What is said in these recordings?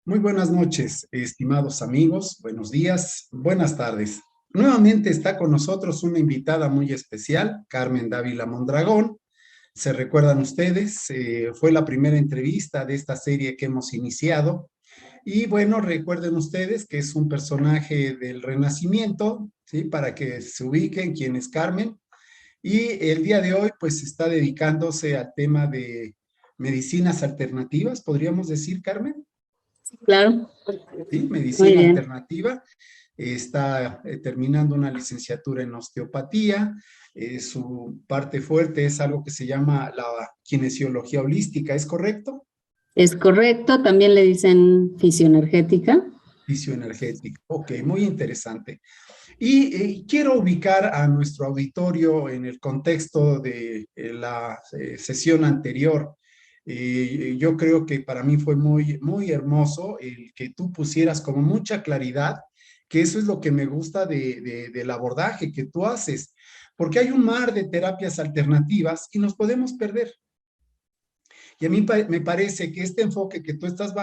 Muy buenas noches, estimados amigos, buenos días, buenas tardes. Nuevamente está con nosotros una invitada muy especial, Carmen Dávila Mondragón. Se recuerdan ustedes, fue la primera entrevista de esta serie que hemos iniciado. Y bueno, recuerden ustedes que es un personaje del Renacimiento, ¿sí? Para que se ubiquen quién es Carmen. Y el día de hoy, pues está dedicándose al tema de medicinas alternativas, podríamos decir, Carmen. Claro. ¿Sí? Muy Medicina bien. alternativa. Está terminando una licenciatura en osteopatía. Su parte fuerte es algo que se llama la kinesiología holística, ¿es correcto? Es correcto, también le dicen fisioenergética. Fisioenergética. Ok, muy interesante. Y quiero ubicar a nuestro auditorio en el contexto de la sesión anterior. Yo creo que para mí fue muy hermoso el que tú pusieras como mucha claridad, que eso es lo que me gusta del abordaje que tú haces, porque hay un mar de terapias alternativas y nos podemos perder. Y a mí me parece que este enfoque que tú estás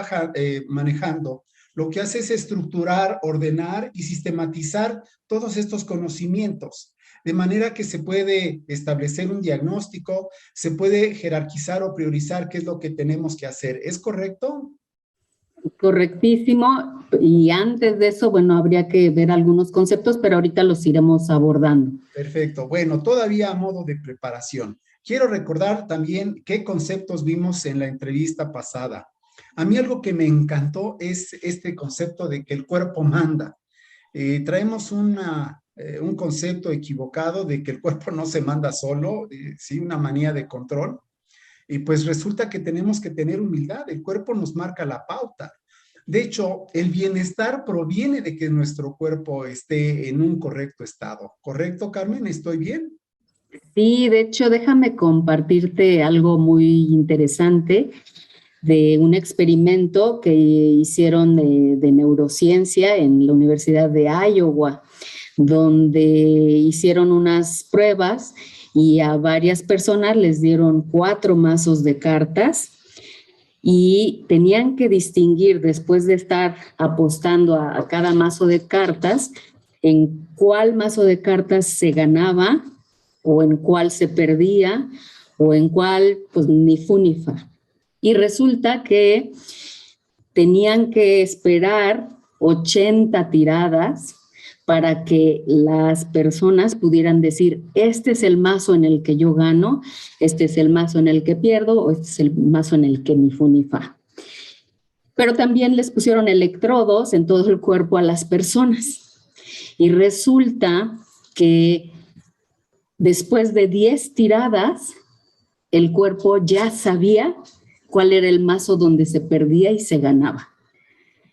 manejando, lo que hace es estructurar, ordenar y sistematizar todos estos conocimientos, de manera que se puede establecer un diagnóstico, se puede jerarquizar o priorizar qué es lo que tenemos que hacer. ¿Es correcto? Correctísimo. Y antes de eso, bueno, habría que ver algunos conceptos, pero ahorita los iremos abordando. Perfecto. Bueno, todavía a modo de preparación. Quiero recordar también qué conceptos vimos en la entrevista pasada. A mí algo que me encantó es este concepto de que el cuerpo manda. Traemos un concepto equivocado de que el cuerpo no se manda solo, sí, una manía de control. Y pues resulta que tenemos que tener humildad, el cuerpo nos marca la pauta. De hecho, el bienestar proviene de que nuestro cuerpo esté en un correcto estado. ¿Correcto, Carmen? ¿Estoy bien? Sí, de hecho, déjame compartirte algo muy interesante de un experimento que hicieron de neurociencia en la Universidad de Iowa, donde hicieron unas pruebas y a varias personas les dieron 4 mazos de cartas y tenían que distinguir, después de estar apostando a cada mazo de cartas, en cuál mazo de cartas se ganaba o en cuál se perdía o en cuál pues ni fu ni fa. Y resulta que tenían que esperar 80 tiradas para que las personas pudieran decir, este es el mazo en el que yo gano, este es el mazo en el que pierdo, o este es el mazo en el que ni fu ni fa. Pero también les pusieron electrodos en todo el cuerpo a las personas. Y resulta que después de 10 tiradas, el cuerpo ya sabía cuál era el mazo donde se perdía y se ganaba.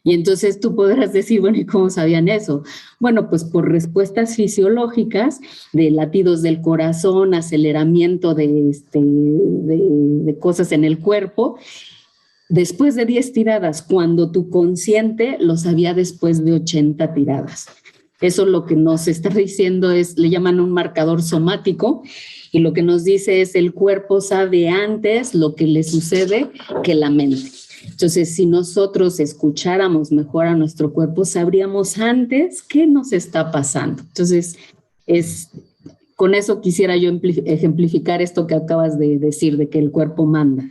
Y entonces tú podrás decir, bueno, ¿y cómo sabían eso? Bueno, pues por respuestas fisiológicas de latidos del corazón, aceleramiento de cosas en el cuerpo. Después de 10 tiradas, cuando tu consciente lo sabía después de 80 tiradas. Eso lo que nos está diciendo es, le llaman un marcador somático, y lo que nos dice es el cuerpo sabe antes lo que le sucede que la mente. Entonces, si nosotros escucháramos mejor a nuestro cuerpo, sabríamos antes qué nos está pasando. Entonces, con eso quisiera yo ejemplificar esto que acabas de decir, de que el cuerpo manda.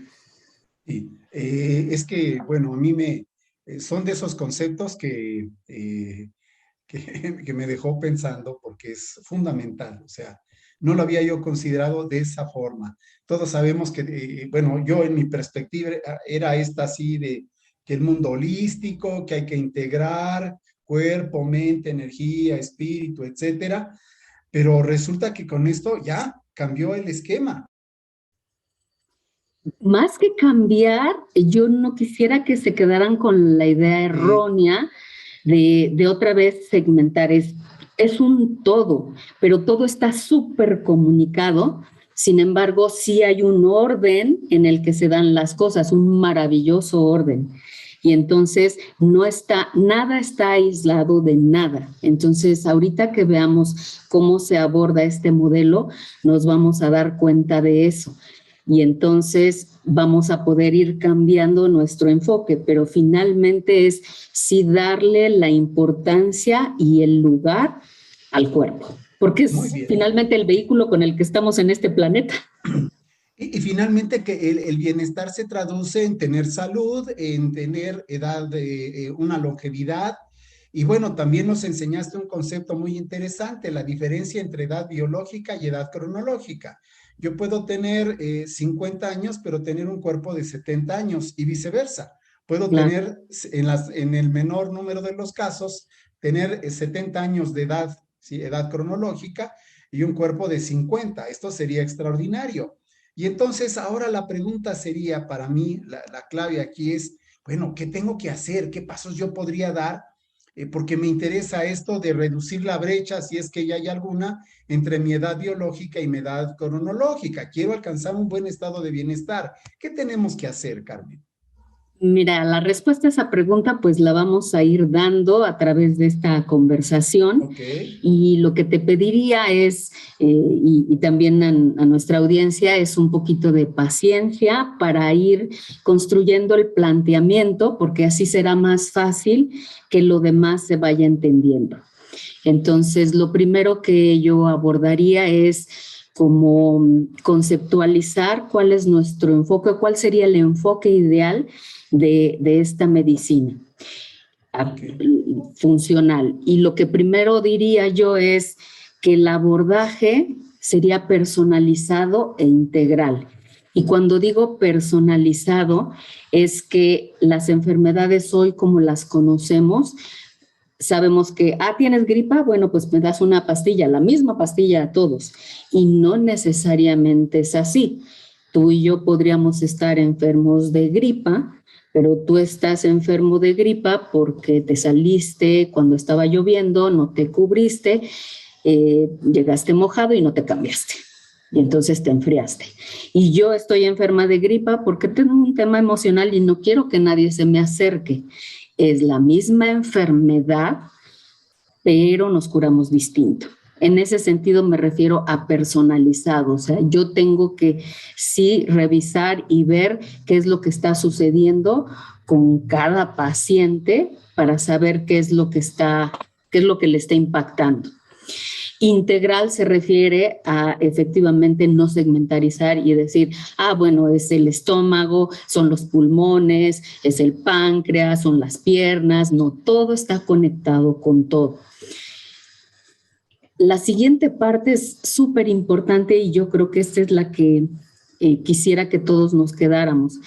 Sí. Es que, bueno, a mí son de esos conceptos que me dejó pensando porque es fundamental, o sea, no lo había yo considerado de esa forma. Todos sabemos que, bueno, yo en mi perspectiva era esta así de que el mundo holístico, que hay que integrar cuerpo, mente, energía, espíritu, etcétera, pero resulta que con esto ya cambió el esquema. Más que cambiar, yo no quisiera que se quedaran con la idea errónea de otra vez segmentar. Es un todo, pero todo está súper comunicado. Sin embargo, sí hay un orden en el que se dan las cosas, un maravilloso orden. Y entonces nada está aislado de nada. Entonces, ahorita que veamos cómo se aborda este modelo, nos vamos a dar cuenta de eso. Y entonces vamos a poder ir cambiando nuestro enfoque, pero finalmente es sí darle la importancia y el lugar al cuerpo, porque es finalmente el vehículo con el que estamos en este planeta. Y finalmente que el bienestar se traduce en tener salud, en tener edad, una longevidad. Y bueno, también nos enseñaste un concepto muy interesante, la diferencia entre edad biológica y edad cronológica. Yo puedo tener 50 años, pero tener un cuerpo de 70 años y viceversa. Puedo tener, en el menor número de los casos, tener 70 años de edad, ¿sí? Edad cronológica y un cuerpo de 50. Esto sería extraordinario. Y entonces ahora la pregunta sería para mí, la clave aquí es, bueno, ¿qué tengo que hacer? ¿Qué pasos yo podría dar? Porque me interesa esto de reducir la brecha, si es que ya hay alguna, entre mi edad biológica y mi edad cronológica. Quiero alcanzar un buen estado de bienestar. ¿Qué tenemos que hacer, Carmen? Mira, la respuesta a esa pregunta pues la vamos a ir dando a través de esta conversación. Okay. Y lo que te pediría es, y también a nuestra audiencia, es un poquito de paciencia para ir construyendo el planteamiento, porque así será más fácil que lo demás se vaya entendiendo. Entonces, lo primero que yo abordaría es como conceptualizar cuál es nuestro enfoque, cuál sería el enfoque ideal de esta medicina funcional. Y lo que primero diría yo es que el abordaje sería personalizado e integral. Y cuando digo personalizado, es que las enfermedades hoy como las conocemos, sabemos que, ¿tienes gripa? Bueno, pues me das una pastilla, la misma pastilla a todos. Y no necesariamente es así. Tú y yo podríamos estar enfermos de gripa, pero tú estás enfermo de gripa porque te saliste cuando estaba lloviendo, no te cubriste, llegaste mojado y no te cambiaste. Y entonces te enfriaste. Y yo estoy enferma de gripa porque tengo un tema emocional y no quiero que nadie se me acerque. Es la misma enfermedad, pero nos curamos distinto. En ese sentido me refiero a personalizado, o sea, yo tengo que sí revisar y ver qué es lo que está sucediendo con cada paciente para saber qué es lo que le está impactando. Integral se refiere a efectivamente no segmentarizar y decir, bueno, es el estómago, son los pulmones, es el páncreas, son las piernas, no, todo está conectado con todo. La siguiente parte es súper importante y yo creo que esta es la que quisiera que todos nos quedáramos,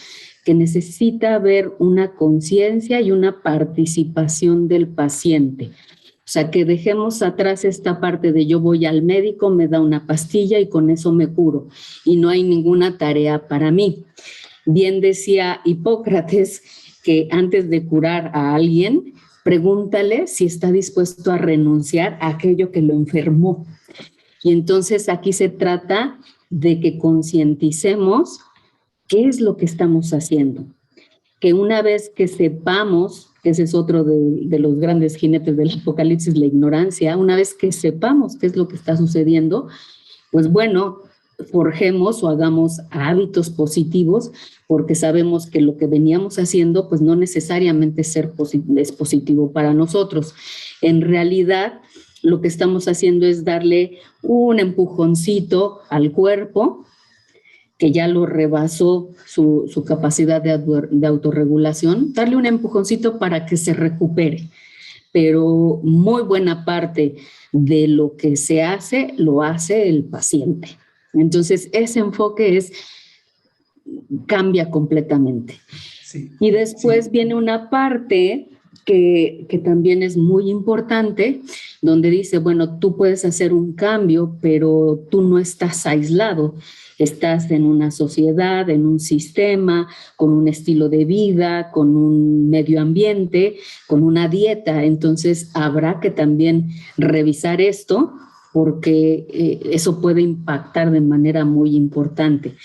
que necesita haber una conciencia y una participación del paciente. O sea, que dejemos atrás esta parte de yo voy al médico, me da una pastilla y con eso me curo y no hay ninguna tarea para mí. Bien decía Hipócrates que antes de curar a alguien, pregúntale si está dispuesto a renunciar a aquello que lo enfermó. Y entonces aquí se trata de que concienticemos qué es lo que estamos haciendo. Que una vez que sepamos, que ese es otro de los grandes jinetes del apocalipsis, la ignorancia, una vez que sepamos qué es lo que está sucediendo, pues bueno, forjemos o hagamos hábitos positivos porque sabemos que lo que veníamos haciendo pues no necesariamente es positivo para nosotros. En realidad, lo que estamos haciendo es darle un empujoncito al cuerpo que ya lo rebasó su capacidad de autorregulación, darle un empujoncito para que se recupere. Pero muy buena parte de lo que se hace, lo hace el paciente. Entonces, ese enfoque cambia completamente. Sí, y después viene una parte que también es muy importante, donde dice, bueno, tú puedes hacer un cambio, pero tú no estás aislado. Estás en una sociedad, en un sistema, con un estilo de vida, con un medio ambiente, con una dieta. Entonces, habrá que también revisar esto porque eso puede impactar de manera muy importante.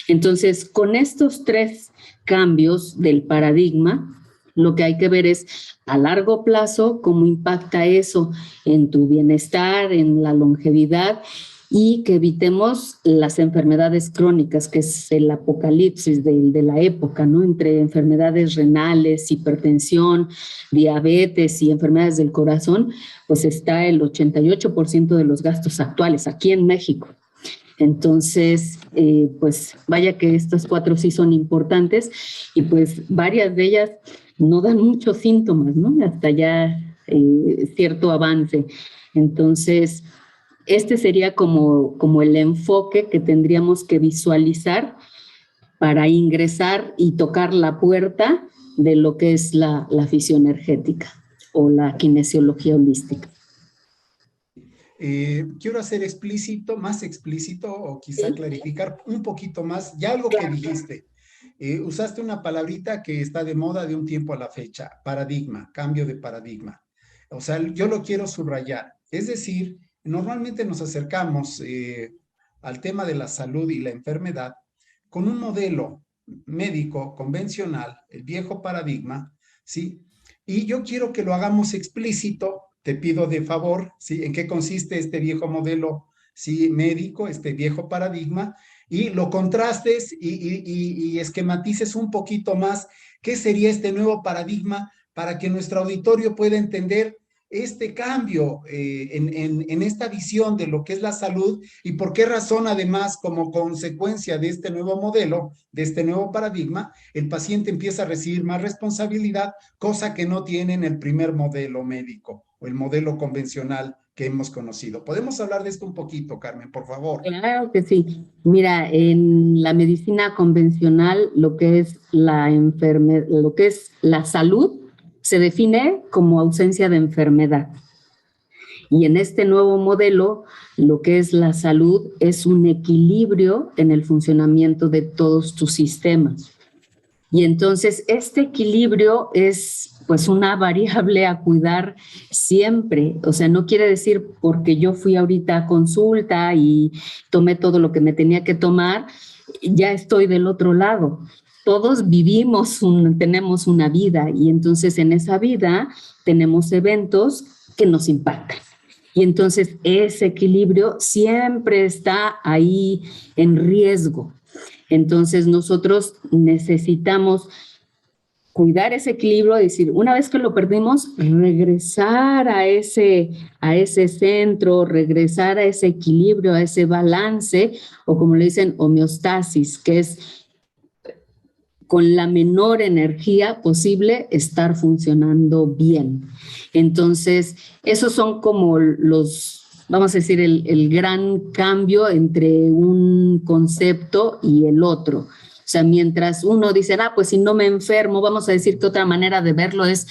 Entonces, con estos 3 cambios del paradigma, lo que hay que ver es a largo plazo cómo impacta eso en tu bienestar, en la longevidad y que evitemos las enfermedades crónicas, que es el apocalipsis de la época, ¿no? Entre enfermedades renales, hipertensión, diabetes y enfermedades del corazón, pues está el 88% de los gastos actuales aquí en México. Entonces, pues vaya que estas 4 sí son importantes y pues varias de ellas no dan muchos síntomas, ¿no? Hasta ya cierto avance. Entonces, este sería como el enfoque que tendríamos que visualizar para ingresar y tocar la puerta de lo que es la fisioenergética o la kinesiología holística. Quiero hacer más explícito o quizá clarificar un poquito más, ya algo que dijiste. Usaste una palabrita que está de moda de un tiempo a la fecha, paradigma, cambio de paradigma. O sea, yo lo quiero subrayar. Es decir, normalmente nos acercamos al tema de la salud y la enfermedad con un modelo médico convencional, el viejo paradigma, ¿sí? Y yo quiero que lo hagamos explícito, te pido de favor, ¿sí? ¿En qué consiste este viejo modelo, sí, médico, este viejo paradigma? Y lo contrastes y esquematices un poquito más qué sería este nuevo paradigma para que nuestro auditorio pueda entender este cambio en esta visión de lo que es la salud y por qué razón además como consecuencia de este nuevo modelo, de este nuevo paradigma, el paciente empieza a recibir más responsabilidad, cosa que no tiene en el primer modelo médico o el modelo convencional que hemos conocido. ¿Podemos hablar de esto un poquito, Carmen, por favor? Claro que sí. Mira, en la medicina convencional, lo que es lo que es la salud, se define como ausencia de enfermedad. Y en este nuevo modelo, lo que es la salud es un equilibrio en el funcionamiento de todos tus sistemas. Y entonces este equilibrio es pues una variable a cuidar siempre. O sea, no quiere decir porque yo fui ahorita a consulta y tomé todo lo que me tenía que tomar, ya estoy del otro lado. Todos tenemos una vida y entonces en esa vida tenemos eventos que nos impactan. Y entonces ese equilibrio siempre está ahí en riesgo. Entonces nosotros necesitamos cuidar ese equilibrio, es decir, una vez que lo perdimos, regresar a ese centro, regresar a ese equilibrio, a ese balance, o como le dicen, homeostasis, que es con la menor energía posible estar funcionando bien. Entonces, esos son como vamos a decir, el gran cambio entre un concepto y el otro. O sea, mientras uno dice, pues si no me enfermo, vamos a decir que otra manera de verlo es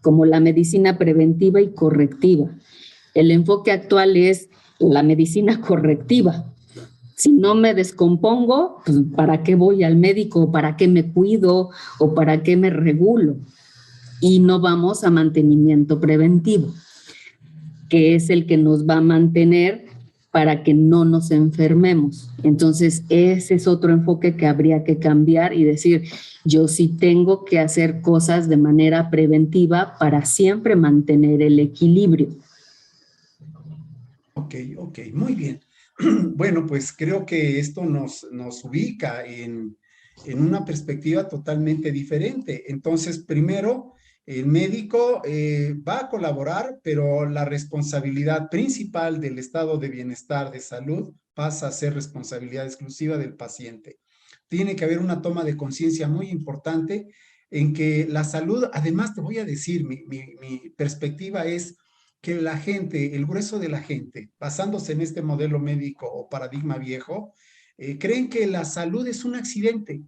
como la medicina preventiva y correctiva. El enfoque actual es la medicina correctiva. Si no me descompongo, pues ¿para qué voy al médico? ¿Para qué me cuido? ¿O para qué me regulo? Y no vamos a mantenimiento preventivo, que es el que nos va a mantener para que no nos enfermemos. Entonces, ese es otro enfoque que habría que cambiar y decir, yo sí tengo que hacer cosas de manera preventiva para siempre mantener el equilibrio. Ok, muy bien. Bueno, pues creo que esto nos ubica en una perspectiva totalmente diferente. Entonces, primero, el médico va a colaborar, pero la responsabilidad principal del estado de bienestar de salud pasa a ser responsabilidad exclusiva del paciente. Tiene que haber una toma de conciencia muy importante en que la salud, además te voy a decir, mi perspectiva es que la gente, el grueso de la gente, basándose en este modelo médico o paradigma viejo, creen que la salud es un accidente,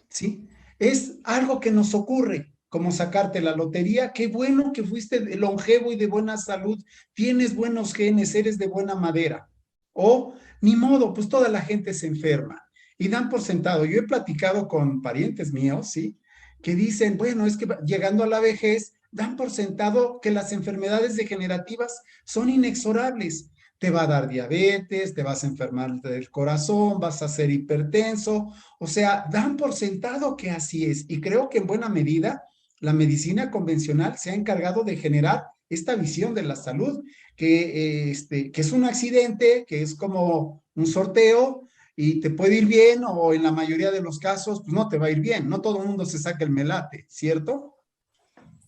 ¿sí? Es algo que nos ocurre, como sacarte la lotería. Qué bueno que fuiste longevo y de buena salud, tienes buenos genes, eres de buena madera. O, ni modo, pues toda la gente se enferma y dan por sentado. Yo he platicado con parientes míos, ¿sí? Que dicen, bueno, es que llegando a la vejez, dan por sentado que las enfermedades degenerativas son inexorables. Te va a dar diabetes, te vas a enfermar del corazón, vas a ser hipertenso. O sea, dan por sentado que así es. Y creo que en buena medida la medicina convencional se ha encargado de generar esta visión de la salud, que es un accidente, que es como un sorteo y te puede ir bien o en la mayoría de los casos pues no te va a ir bien, no todo el mundo se saca el melate, ¿cierto?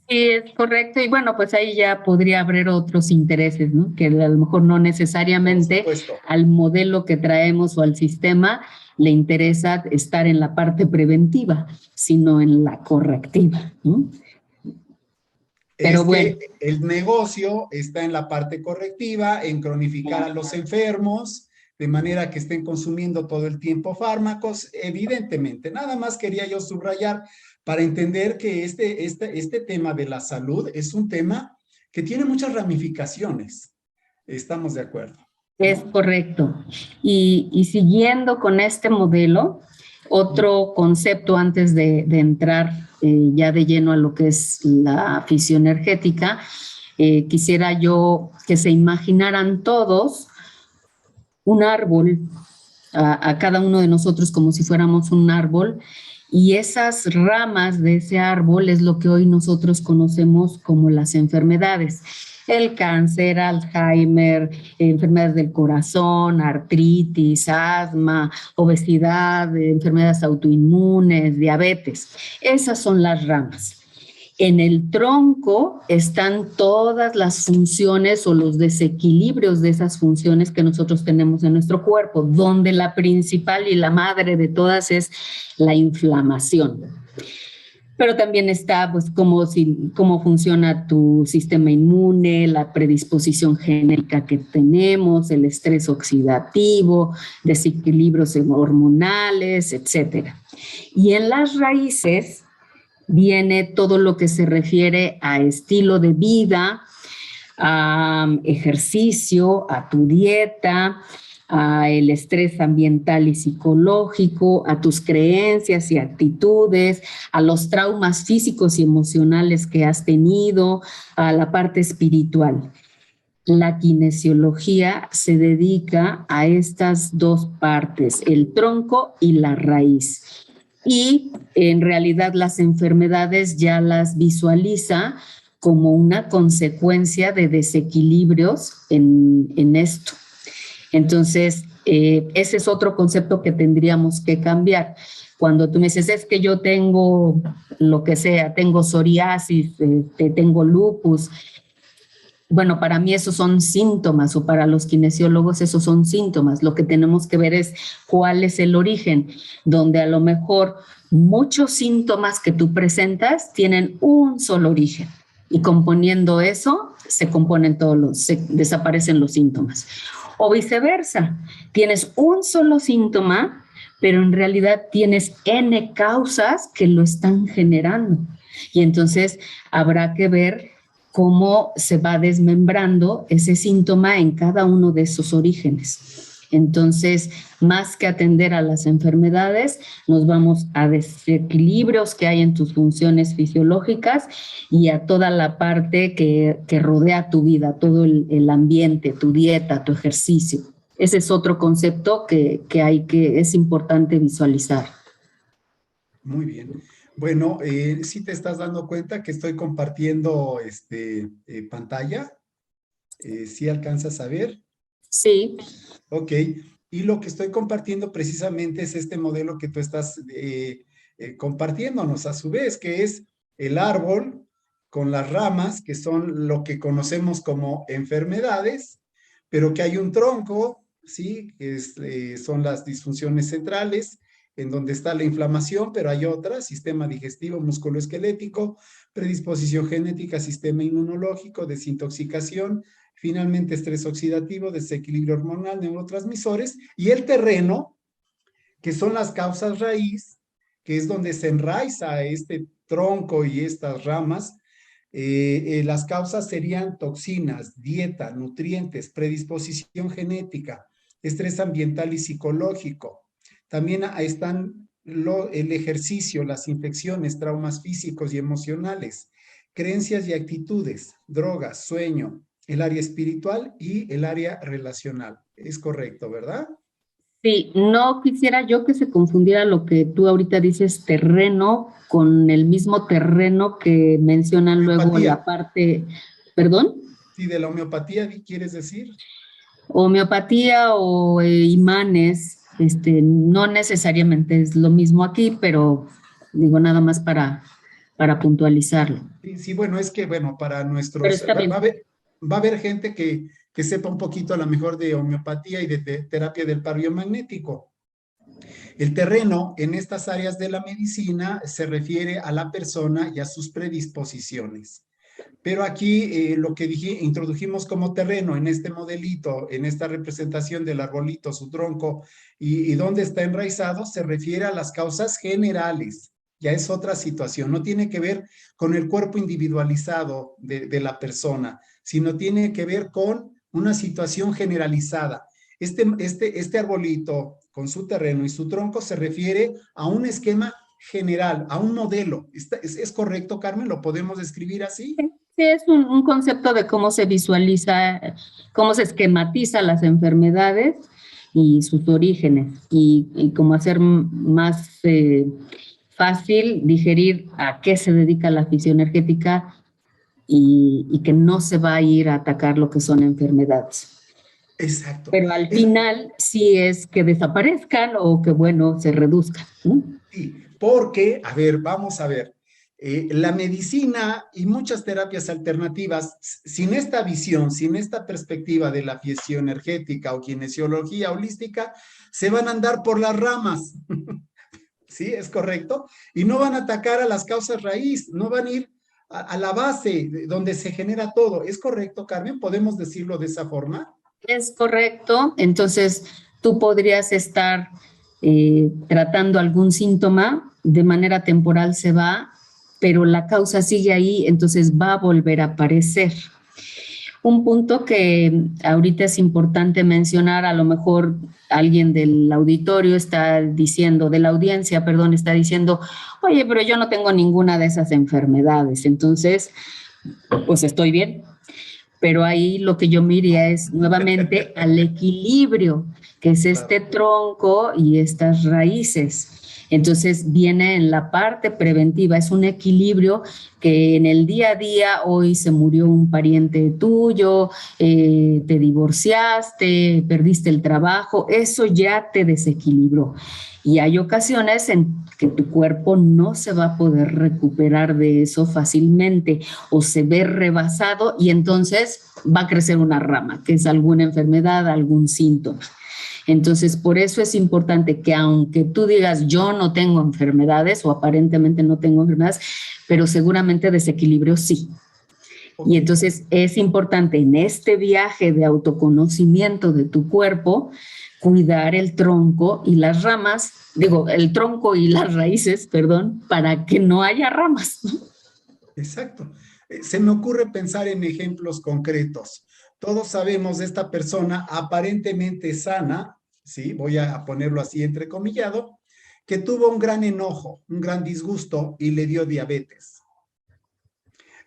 Sí, es correcto. Y bueno, pues ahí ya podría haber otros intereses, ¿no? Que a lo mejor no Por necesariamente supuesto. al modelo que traemos o al sistema le interesa estar en la parte preventiva, sino en la correctiva, ¿no? Pero Es bueno, que el negocio está en la parte correctiva, en cronificar a los enfermos, de manera que estén consumiendo todo el tiempo fármacos, evidentemente. Nada más quería yo subrayar para entender que este tema de la salud es un tema que tiene muchas ramificaciones. Estamos de acuerdo, es ¿no? correcto. Y siguiendo con este modelo, otro concepto antes de entrar ya de lleno a lo que es la fisioenergética, quisiera yo que se imaginaran todos un árbol, a cada uno de nosotros como si fuéramos un árbol, y esas ramas de ese árbol es lo que hoy nosotros conocemos como las enfermedades. El cáncer, Alzheimer, enfermedades del corazón, artritis, asma, obesidad, enfermedades autoinmunes, diabetes. Esas son las ramas. En el tronco están todas las funciones o los desequilibrios de esas funciones que nosotros tenemos en nuestro cuerpo, donde la principal y la madre de todas es la inflamación. Pero también está, pues, cómo funciona tu sistema inmune, la predisposición genética que tenemos, el estrés oxidativo, desequilibrios hormonales, etcétera. Y en las raíces viene todo lo que se refiere a estilo de vida, a ejercicio, a tu dieta, a el estrés ambiental y psicológico, a tus creencias y actitudes, a los traumas físicos y emocionales que has tenido, a la parte espiritual. La kinesiología se dedica a estas dos partes, el tronco y la raíz. Y en realidad las enfermedades ya las visualiza como una consecuencia de desequilibrios en esto. Entonces, ese es otro concepto que tendríamos que cambiar. Cuando tú me dices, es que yo tengo lo que sea, tengo psoriasis, tengo lupus, bueno, para mí esos son síntomas o para los kinesiólogos esos son síntomas. Lo que tenemos que ver es cuál es el origen, donde a lo mejor muchos síntomas que tú presentas tienen un solo origen y componiendo eso se desaparecen los síntomas. O viceversa, tienes un solo síntoma, pero en realidad tienes N causas que lo están generando. Y entonces habrá que ver cómo se va desmembrando ese síntoma en cada uno de esos orígenes. Entonces, más que atender a las enfermedades, nos vamos a desequilibrios que hay en tus funciones fisiológicas y a toda la parte que rodea tu vida, todo el ambiente, tu dieta, tu ejercicio. Ese es otro concepto que es importante visualizar. Muy bien. Bueno, sí te estás dando cuenta que estoy compartiendo pantalla. ¿Sí alcanzas a ver? Sí. Ok. Y lo que estoy compartiendo precisamente es este modelo que tú estás compartiéndonos a su vez, que es el árbol con las ramas, que son lo que conocemos como enfermedades, pero que hay un tronco, ¿sí? Son las disfunciones centrales, en donde está la inflamación, pero hay otras, sistema digestivo, musculoesquelético, predisposición genética, sistema inmunológico, desintoxicación, finalmente estrés oxidativo, desequilibrio hormonal, neurotransmisores, y el terreno, que son las causas raíz, que es donde se enraiza este tronco y estas ramas. Las causas serían toxinas, dieta, nutrientes, predisposición genética, estrés ambiental y psicológico. También están el ejercicio, las infecciones, traumas físicos y emocionales, creencias y actitudes, drogas, sueño, el área espiritual y el área relacional. Es correcto, ¿verdad? Sí, no quisiera yo que se confundiera lo que tú ahorita dices terreno con el mismo terreno que mencionan luego Empatía. la parte ¿Perdón? Sí, de la homeopatía, ¿quieres decir? Homeopatía o imanes, no necesariamente es lo mismo aquí, pero digo nada más para puntualizarlo. Sí, sí, bueno, es que, bueno, para Pero nuestros, está bien. va a haber gente que sepa un poquito a lo mejor de homeopatía y de terapia del par biomagnético. El terreno en estas áreas de la medicina se refiere a la persona y a sus predisposiciones. Pero aquí lo que introdujimos como terreno en este modelito, en esta representación del arbolito, su tronco y dónde está enraizado, se refiere a las causas generales. Ya es otra situación, no tiene que ver con el cuerpo individualizado de la persona, sino tiene que ver con una situación generalizada. Este arbolito con su terreno y su tronco se refiere a un esquema general, a un modelo. ¿Es correcto, Carmen? ¿Lo podemos describir así? Sí, es un concepto de cómo se visualiza, cómo se esquematiza las enfermedades y sus orígenes y cómo hacer más fácil digerir a qué se dedica la fisioenergética y que no se va a ir a atacar lo que son enfermedades. Exacto. Pero al final sí es que desaparezcan o que, bueno, se reduzcan, ¿no? Sí, porque, a ver, vamos a ver, la medicina y muchas terapias alternativas, sin esta visión, sin esta perspectiva de la fisioenergética o kinesiología holística, se van a andar por las ramas. ¿Sí? ¿Es correcto? Y no van a atacar a las causas raíz, no van a ir a la base donde se genera todo. ¿Es correcto, Carmen? ¿Podemos decirlo de esa forma? Es correcto. Entonces, tú podrías estar tratando algún síntoma, de manera temporal se va, pero la causa sigue ahí, entonces va a volver a aparecer. Un punto que ahorita es importante mencionar, a lo mejor alguien del auditorio está diciendo, de la audiencia, perdón, está diciendo, oye, pero yo no tengo ninguna de esas enfermedades, entonces, pues estoy bien. Pero ahí lo que yo miraría es nuevamente al equilibrio, que es este tronco y estas raíces. Entonces viene en la parte preventiva, es un equilibrio que en el día a día, hoy se murió un pariente tuyo, te divorciaste, perdiste el trabajo, eso ya te desequilibró. Y hay ocasiones en que tu cuerpo no se va a poder recuperar de eso fácilmente o se ve rebasado y entonces va a crecer una rama, que es alguna enfermedad, algún síntoma. Entonces, por eso es importante que aunque tú digas yo no tengo enfermedades o aparentemente no tengo enfermedades, pero seguramente desequilibrio sí. Y entonces es importante en este viaje de autoconocimiento de tu cuerpo, cuidar el tronco y las ramas, digo, el tronco y las raíces, perdón, para que no haya ramas. Exacto. Se me ocurre pensar en ejemplos concretos. Todos sabemos de esta persona aparentemente sana, ¿sí? Voy a ponerlo así entrecomillado, que tuvo un gran enojo, un gran disgusto y le dio diabetes.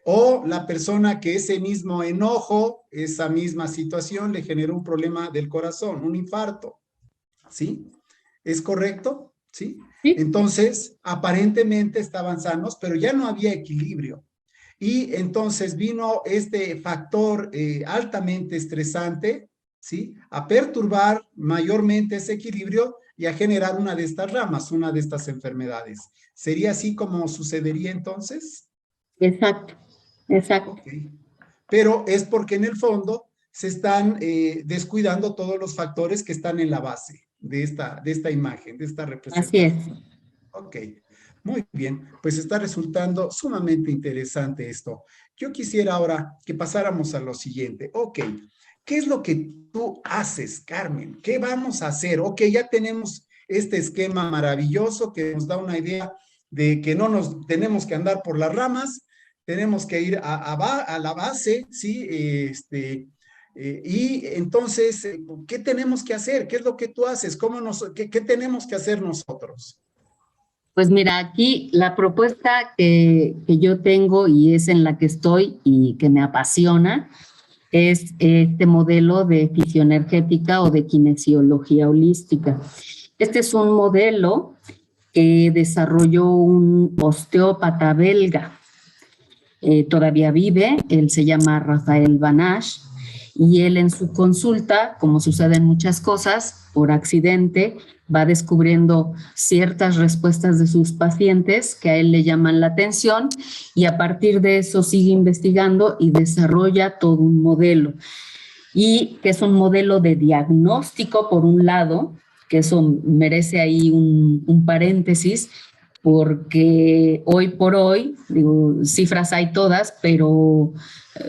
O la persona que ese mismo enojo, esa misma situación le generó un problema del corazón, un infarto, ¿sí? ¿Es correcto? ¿Sí? ¿Sí? Entonces, aparentemente estaban sanos, pero ya no había equilibrio. Y entonces vino este factor altamente estresante, ¿sí? A perturbar mayormente ese equilibrio y a generar una de estas ramas, una de estas enfermedades. ¿Sería así como sucedería entonces? Exacto, exacto. Ok. Pero es porque en el fondo se están descuidando todos los factores que están en la base de esta imagen, de esta Así es. representación. Ok, muy bien, pues está resultando sumamente interesante esto. Yo quisiera ahora que pasáramos a lo siguiente. Ok, ¿qué es lo que tú haces, Carmen? ¿Qué vamos a hacer? Ok, ya tenemos este esquema maravilloso que nos da una idea de que no nos tenemos que andar por las ramas, tenemos que ir a la base, ¿sí? Y entonces, ¿qué tenemos que hacer? ¿Qué es lo que tú haces? ¿Qué tenemos que hacer nosotros? Pues mira, aquí la propuesta que yo tengo y es en la que estoy y que me apasiona es este modelo de fisioenergética o de kinesiología holística. Este es un modelo que desarrolló un osteópata belga. todavía vive, él se llama Rafael Banash, y él en su consulta, como sucede en muchas cosas, por accidente, va descubriendo ciertas respuestas de sus pacientes que a él le llaman la atención y a partir de eso sigue investigando y desarrolla todo un modelo. Y que es un modelo de diagnóstico, por un lado, que eso merece ahí un paréntesis, porque hoy por hoy, digo, cifras hay todas, pero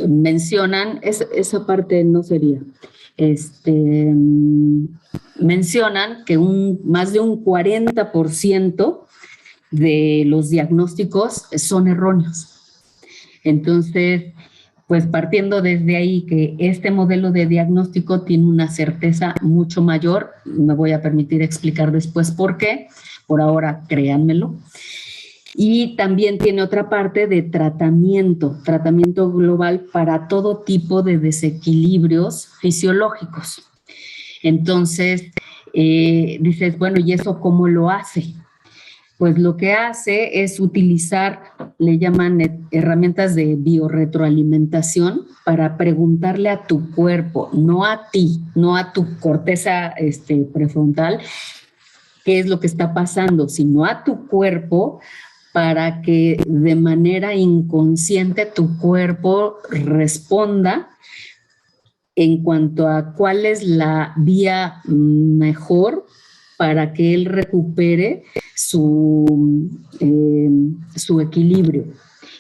mencionan, esa parte no sería, mencionan que más de un 40% de los diagnósticos son erróneos. Entonces, pues partiendo desde ahí que este modelo de diagnóstico tiene una certeza mucho mayor, me voy a permitir explicar después por qué, por ahora créanmelo. Y también tiene otra parte de tratamiento global para todo tipo de desequilibrios fisiológicos. Entonces, dices, bueno, ¿y eso cómo lo hace? Pues lo que hace es utilizar, le llaman herramientas de biorretroalimentación para preguntarle a tu cuerpo, no a ti, no a tu corteza prefrontal, qué es lo que está pasando, sino a tu cuerpo para que de manera inconsciente tu cuerpo responda en cuanto a cuál es la vía mejor para que él recupere su equilibrio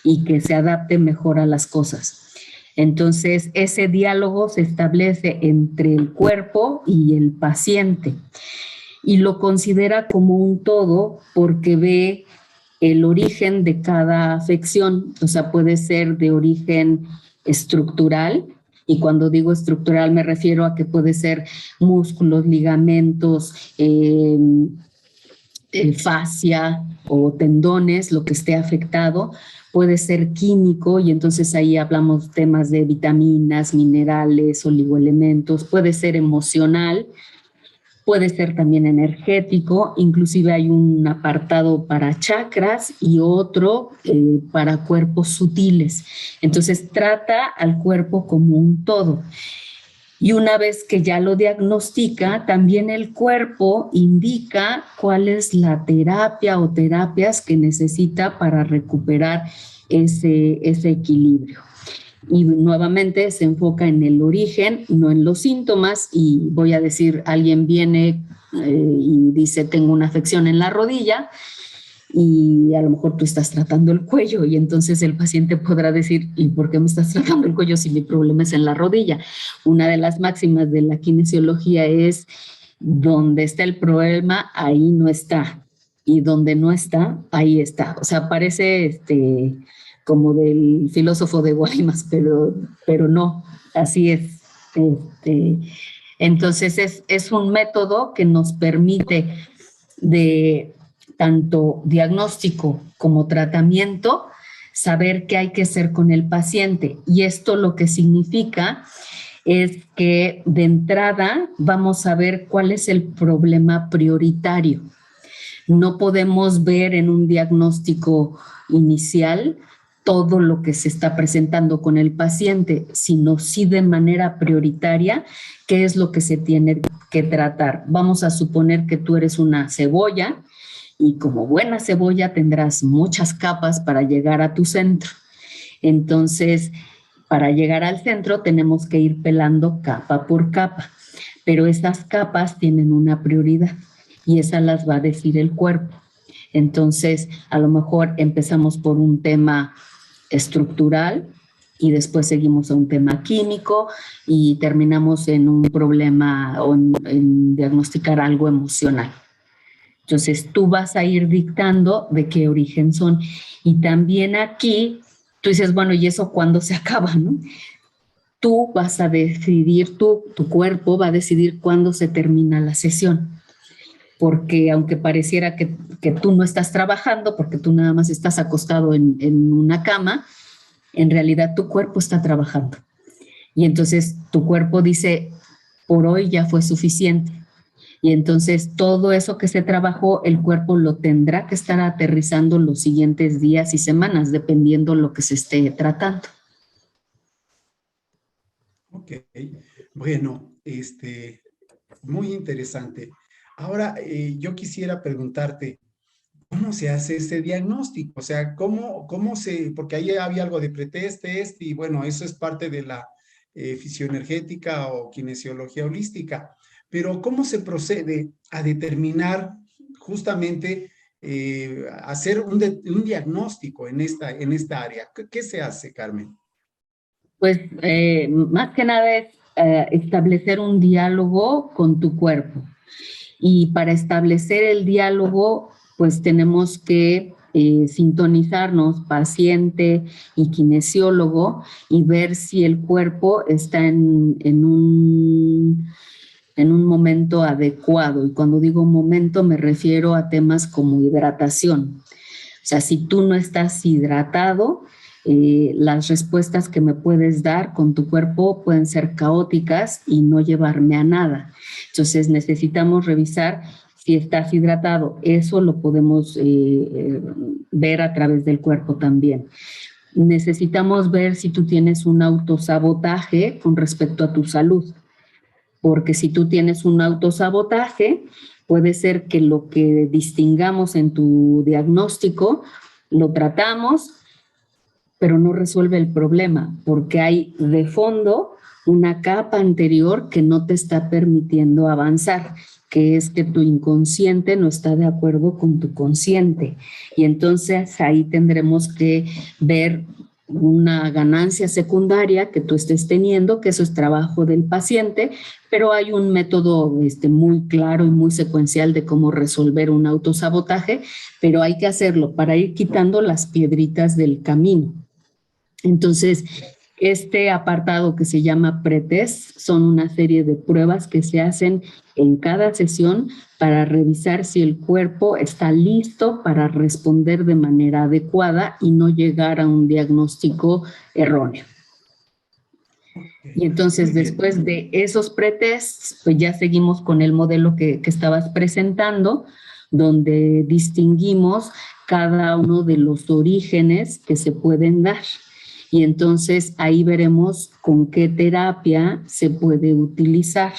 y que se adapte mejor a las cosas. Entonces, ese diálogo se establece entre el cuerpo y el paciente y lo considera como un todo porque ve el origen de cada afección, o sea, puede ser de origen estructural, y cuando digo estructural me refiero a que puede ser músculos, ligamentos, fascia o tendones, lo que esté afectado, puede ser químico y entonces ahí hablamos temas de vitaminas, minerales, oligoelementos, puede ser emocional, puede ser también energético, inclusive hay un apartado para chakras y otro para cuerpos sutiles. Entonces trata al cuerpo como un todo. Y una vez que ya lo diagnostica, también el cuerpo indica cuál es la terapia o terapias que necesita para recuperar ese equilibrio. Y nuevamente se enfoca en el origen, no en los síntomas, y voy a decir, alguien viene y dice, tengo una afección en la rodilla, y a lo mejor tú estás tratando el cuello, y entonces el paciente podrá decir, ¿y por qué me estás tratando el cuello si mi problema es en la rodilla? Una de las máximas de la kinesiología es, donde está el problema, ahí no está, y donde no está, ahí está. O sea, parece como del filósofo de Guaymas, pero no, así es. Entonces es un método que nos permite de tanto diagnóstico como tratamiento, saber qué hay que hacer con el paciente. Y esto lo que significa es que de entrada vamos a ver cuál es el problema prioritario. No podemos ver en un diagnóstico inicial todo lo que se está presentando con el paciente, sino sí de manera prioritaria qué es lo que se tiene que tratar. Vamos a suponer que tú eres una cebolla y como buena cebolla tendrás muchas capas para llegar a tu centro. Entonces, para llegar al centro tenemos que ir pelando capa por capa, pero esas capas tienen una prioridad y esa las va a decir el cuerpo. Entonces, a lo mejor empezamos por un tema estructural y después seguimos a un tema químico y terminamos en un problema o en diagnosticar algo emocional. Entonces, tú vas a ir dictando de qué origen son. Y también aquí, tú dices, bueno, ¿y eso cuándo se acaba, no? Tú vas a decidir, tu cuerpo va a decidir cuándo se termina la sesión. Porque aunque pareciera que tú no estás trabajando, porque tú nada más estás acostado en una cama, en realidad tu cuerpo está trabajando. Y entonces tu cuerpo dice, por hoy ya fue suficiente. Y entonces todo eso que se trabajó, el cuerpo lo tendrá que estar aterrizando los siguientes días y semanas, dependiendo lo que se esté tratando. Ok, bueno, muy interesante. Ahora, yo quisiera preguntarte, ¿cómo se hace ese diagnóstico? O sea, porque ahí había algo de pretest, test, y bueno, eso es parte de la fisioenergética o kinesiología holística, pero ¿cómo se procede a determinar justamente, hacer un diagnóstico en esta área? ¿Qué se hace, Carmen? Pues más que nada es establecer un diálogo con tu cuerpo. Y para establecer el diálogo, pues tenemos que sintonizarnos, paciente y kinesiólogo, y ver si el cuerpo está en un momento adecuado. Y cuando digo momento me refiero a temas como hidratación. O sea, si tú no estás hidratado, las respuestas que me puedes dar con tu cuerpo pueden ser caóticas y no llevarme a nada. Entonces necesitamos revisar si estás hidratado. Eso lo podemos ver a través del cuerpo también. Necesitamos ver si tú tienes un autosabotaje con respecto a tu salud, porque si tú tienes un autosabotaje, puede ser que lo que distingamos en tu diagnóstico lo tratamos, pero no resuelve el problema, porque hay de fondo una capa anterior que no te está permitiendo avanzar, que es que tu inconsciente no está de acuerdo con tu consciente. Y entonces ahí tendremos que ver una ganancia secundaria que tú estés teniendo, que eso es trabajo del paciente, pero hay un método muy claro y muy secuencial de cómo resolver un autosabotaje, pero hay que hacerlo para ir quitando las piedritas del camino. Entonces, este apartado que se llama pretest son una serie de pruebas que se hacen en cada sesión para revisar si el cuerpo está listo para responder de manera adecuada y no llegar a un diagnóstico erróneo. Y entonces, después de esos pretests, pues ya seguimos con el modelo que estabas presentando, donde distinguimos cada uno de los orígenes que se pueden dar. Y entonces ahí veremos con qué terapia se puede utilizar.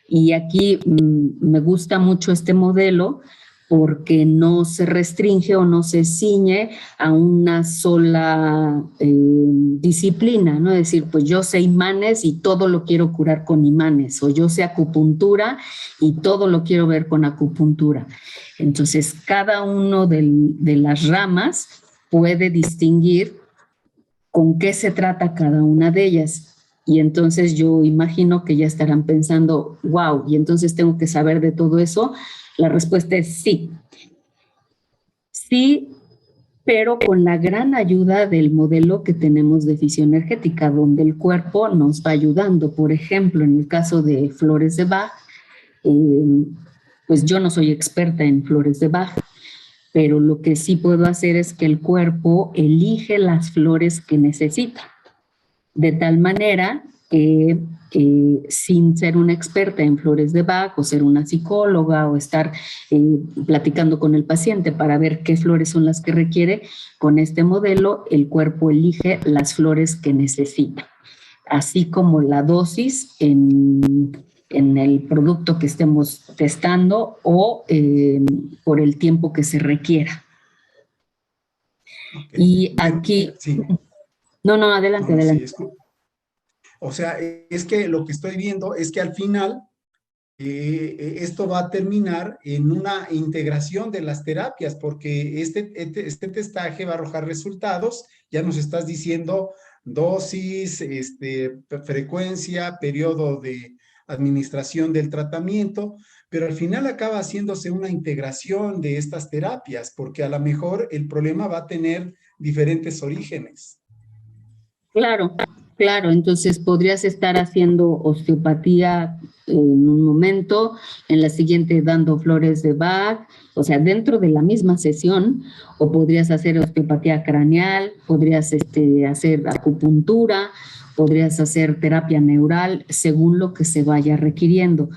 Y aquí me gusta mucho este modelo porque no se restringe o no se ciñe a una sola disciplina, ¿no? Es decir, pues yo sé imanes y todo lo quiero curar con imanes, o yo sé acupuntura y todo lo quiero ver con acupuntura. Entonces, cada uno de las ramas puede distinguir con qué se trata cada una de ellas. Y entonces yo imagino que ya estarán pensando, wow, y entonces tengo que saber de todo eso. La respuesta es sí. Sí, pero con la gran ayuda del modelo que tenemos de fisioenergética, donde el cuerpo nos va ayudando. Por ejemplo, en el caso de flores de Bach, pues yo no soy experta en flores de Bach, pero lo que sí puedo hacer es que el cuerpo elige las flores que necesita, de tal manera que sin ser una experta en flores de Bach o ser una psicóloga o estar platicando con el paciente para ver qué flores son las que requiere, con este modelo el cuerpo elige las flores que necesita, así como la dosis en el producto que estemos testando o por el tiempo que se requiera. Okay. Y aquí... Sí. No, adelante, adelante. Sí, o sea, es que lo que estoy viendo es que al final esto va a terminar en una integración de las terapias, porque este testaje va a arrojar resultados. Ya nos estás diciendo dosis, frecuencia, periodo de administración del tratamiento, pero al final acaba haciéndose una integración de estas terapias, porque a lo mejor el problema va a tener diferentes orígenes. Claro, claro. Entonces podrías estar haciendo osteopatía en un momento, en la siguiente dando flores de Bach, o sea, dentro de la misma sesión, o podrías hacer osteopatía craneal, podrías hacer acupuntura, podrías hacer terapia neural, según lo que se vaya requiriendo.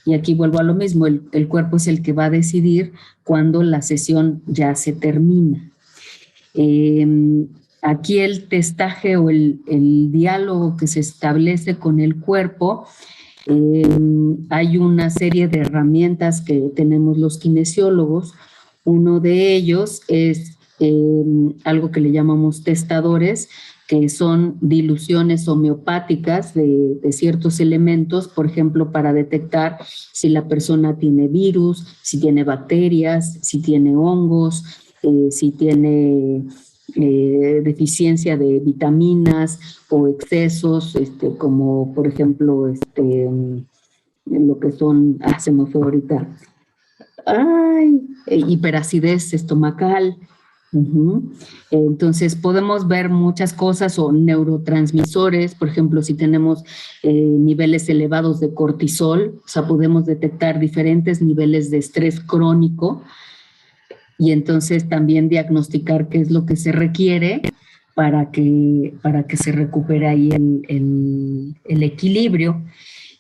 Y aquí vuelvo a lo mismo, el cuerpo es el que va a decidir cuando la sesión ya se termina. Aquí el testaje o el diálogo que se establece con el cuerpo, hay una serie de herramientas que tenemos los kinesiólogos. Uno de ellos es algo que le llamamos testadores, que son diluciones homeopáticas de ciertos elementos, por ejemplo, para detectar si la persona tiene virus, si tiene bacterias, si tiene hongos, si tiene deficiencia de vitaminas o excesos, como por ejemplo, lo que son, se me fue ahorita, hiperacidez estomacal. Entonces podemos ver muchas cosas o neurotransmisores, por ejemplo, si tenemos niveles elevados de cortisol, o sea, podemos detectar diferentes niveles de estrés crónico y entonces también diagnosticar qué es lo que se requiere para que se recupere ahí el equilibrio.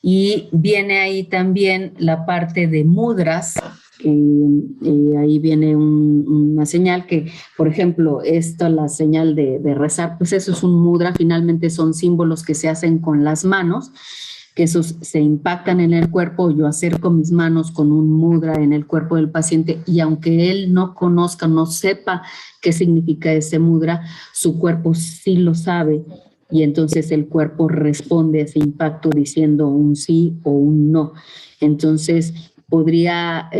Y viene ahí también la parte de mudras. Ahí viene una señal que, por ejemplo, la señal de rezar, pues eso es un mudra, finalmente son símbolos que se hacen con las manos, que esos se impactan en el cuerpo. Yo acerco mis manos con un mudra en el cuerpo del paciente y aunque él no conozca, no sepa qué significa ese mudra, su cuerpo sí lo sabe y entonces el cuerpo responde a ese impacto diciendo un sí o un no. Entonces podría